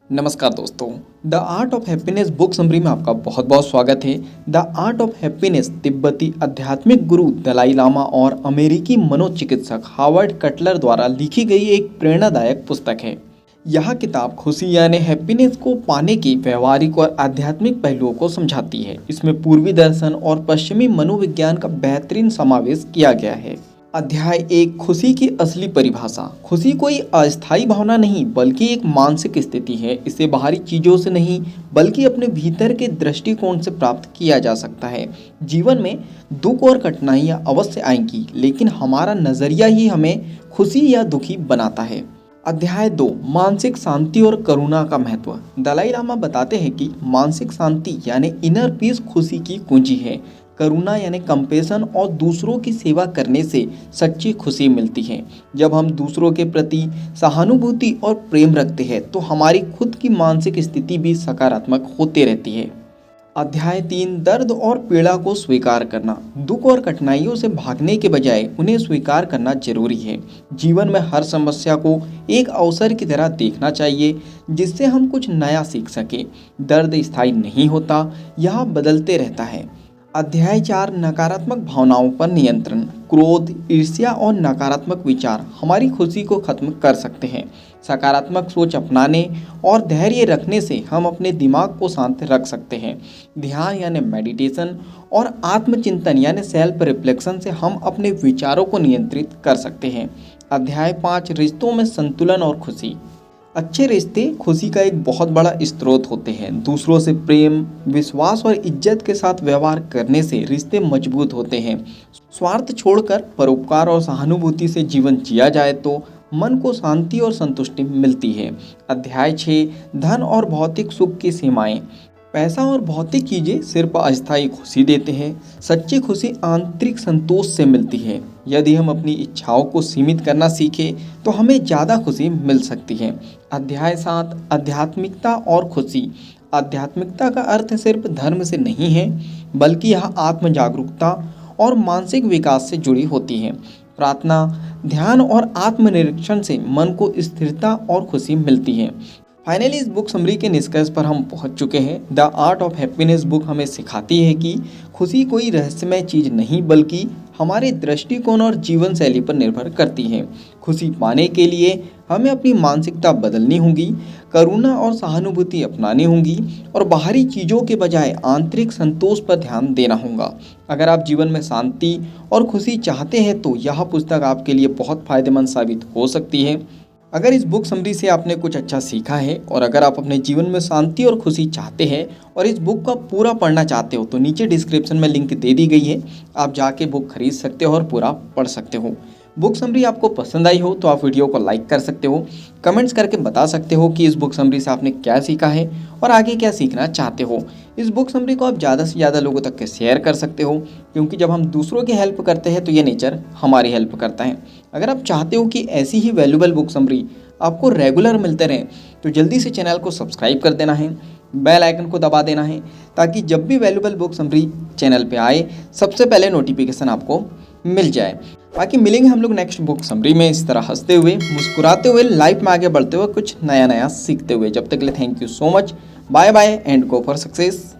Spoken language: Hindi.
नमस्कार दोस्तों, the art of happiness book summary में आपका बहुत बहुत स्वागत है। द आर्ट ऑफ हैप्पीनेस तिब्बती आध्यात्मिक गुरु दलाई लामा और अमेरिकी मनोचिकित्सक हावर्ड कटलर द्वारा लिखी गई एक प्रेरणादायक पुस्तक है। यह किताब खुशी यानी हैप्पीनेस को पाने के व्यवहारिक और आध्यात्मिक पहलुओं को समझाती है। इसमें पूर्वी दर्शन और पश्चिमी मनोविज्ञान का बेहतरीन समावेश किया गया है। अध्याय 1, खुशी की असली परिभाषा। खुशी कोई अस्थायी भावना नहीं बल्कि एक मानसिक स्थिति है। इसे बाहरी चीज़ों से नहीं बल्कि अपने भीतर के दृष्टिकोण से प्राप्त किया जा सकता है। जीवन में दुख और कठिनाइयाँ अवश्य आएंगी, लेकिन हमारा नज़रिया ही हमें खुशी या दुखी बनाता है। अध्याय 2, मानसिक शांति और करुणा का महत्व। दलाई लामा बताते हैं कि मानसिक शांति यानी इनर पीस खुशी की कुंजी है। करुणा यानी कंपेशन और दूसरों की सेवा करने से सच्ची खुशी मिलती है। जब हम दूसरों के प्रति सहानुभूति और प्रेम रखते हैं तो हमारी खुद की मानसिक स्थिति भी सकारात्मक होती रहती है। अध्याय 3, दर्द और पीड़ा को स्वीकार करना। दुख और कठिनाइयों से भागने के बजाय उन्हें स्वीकार करना जरूरी है। जीवन में हर समस्या को एक अवसर की तरह देखना चाहिए जिससे हम कुछ नया सीख सकें। दर्द स्थायी नहीं होता, यह बदलते रहता है। अध्याय 4, नकारात्मक भावनाओं पर नियंत्रण। क्रोध, ईर्ष्या और नकारात्मक विचार हमारी खुशी को खत्म कर सकते हैं। सकारात्मक सोच अपनाने और धैर्य रखने से हम अपने दिमाग को शांत रख सकते हैं। ध्यान यानी मेडिटेशन और आत्मचिंतन यानी सेल्फ रिफ्लेक्शन से हम अपने विचारों को नियंत्रित कर सकते हैं। अध्याय 5, रिश्तों में संतुलन और खुशी। अच्छे रिश्ते खुशी का एक बहुत बड़ा स्रोत होते हैं। दूसरों से प्रेम, विश्वास और इज्जत के साथ व्यवहार करने से रिश्ते मजबूत होते हैं। स्वार्थ छोड़कर परोपकार और सहानुभूति से जीवन जिया जाए तो मन को शांति और संतुष्टि मिलती है। अध्याय 6, धन और भौतिक सुख की सीमाएं। पैसा और भौतिक चीज़ें सिर्फ अस्थायी खुशी देते हैं। सच्ची खुशी आंतरिक संतोष से मिलती है। यदि हम अपनी इच्छाओं को सीमित करना सीखें तो हमें ज़्यादा खुशी मिल सकती है। अध्याय 7, आध्यात्मिकता और खुशी। आध्यात्मिकता का अर्थ सिर्फ धर्म से नहीं है बल्कि यह आत्म जागरूकता और मानसिक विकास से जुड़ी होती है। प्रार्थना, ध्यान और आत्मनिरीक्षण से मन को स्थिरता और खुशी मिलती है। फाइनली इस बुक समरी के निष्कर्ष पर हम पहुंच चुके हैं। The art of happiness book हमें सिखाती है कि खुशी कोई रहस्यमय चीज़ नहीं बल्कि हमारे दृष्टिकोण और जीवन शैली पर निर्भर करती है। खुशी पाने के लिए हमें अपनी मानसिकता बदलनी होगी, करुणा और सहानुभूति अपनानी होगी और बाहरी चीज़ों के बजाय आंतरिक संतोष पर ध्यान देना होगा। अगर आप जीवन में शांति और खुशी चाहते हैं तो यह पुस्तक आपके लिए बहुत फायदेमंद साबित हो सकती है। अगर इस बुक समरी से आपने कुछ अच्छा सीखा है और अगर आप अपने जीवन में शांति और खुशी चाहते हैं और इस बुक का पूरा पढ़ना चाहते हो तो नीचे डिस्क्रिप्शन में लिंक दे दी गई है, आप जाके बुक खरीद सकते हो और पूरा पढ़ सकते हो। बुक समरी आपको पसंद आई हो तो आप वीडियो को लाइक कर सकते हो, कमेंट्स करके बता सकते हो कि इस बुक समरी से आपने क्या सीखा है और आगे क्या सीखना चाहते हो। इस बुक समरी को आप ज़्यादा से ज़्यादा लोगों तक के शेयर कर सकते हो क्योंकि जब हम दूसरों की हेल्प करते हैं तो ये नेचर हमारी हेल्प करता है। अगर आप चाहते हो कि ऐसी ही वैल्यूबल बुक समरी आपको रेगुलर मिलते रहें तो जल्दी से चैनल को सब्सक्राइब कर देना है, बेल आइकन को दबा देना है ताकि जब भी वैल्यूबल बुक समरी चैनल पे आए सबसे पहले नोटिफिकेशन आपको मिल जाए। बाकी मिलेंगे हम लोग नेक्स्ट बुक समरी में इस तरह हंसते हुए, मुस्कुराते हुए, लाइफ में आगे बढ़ते हुए, कुछ नया नया सीखते हुए। जब तक के लिए thank you so much, bye bye and go for success.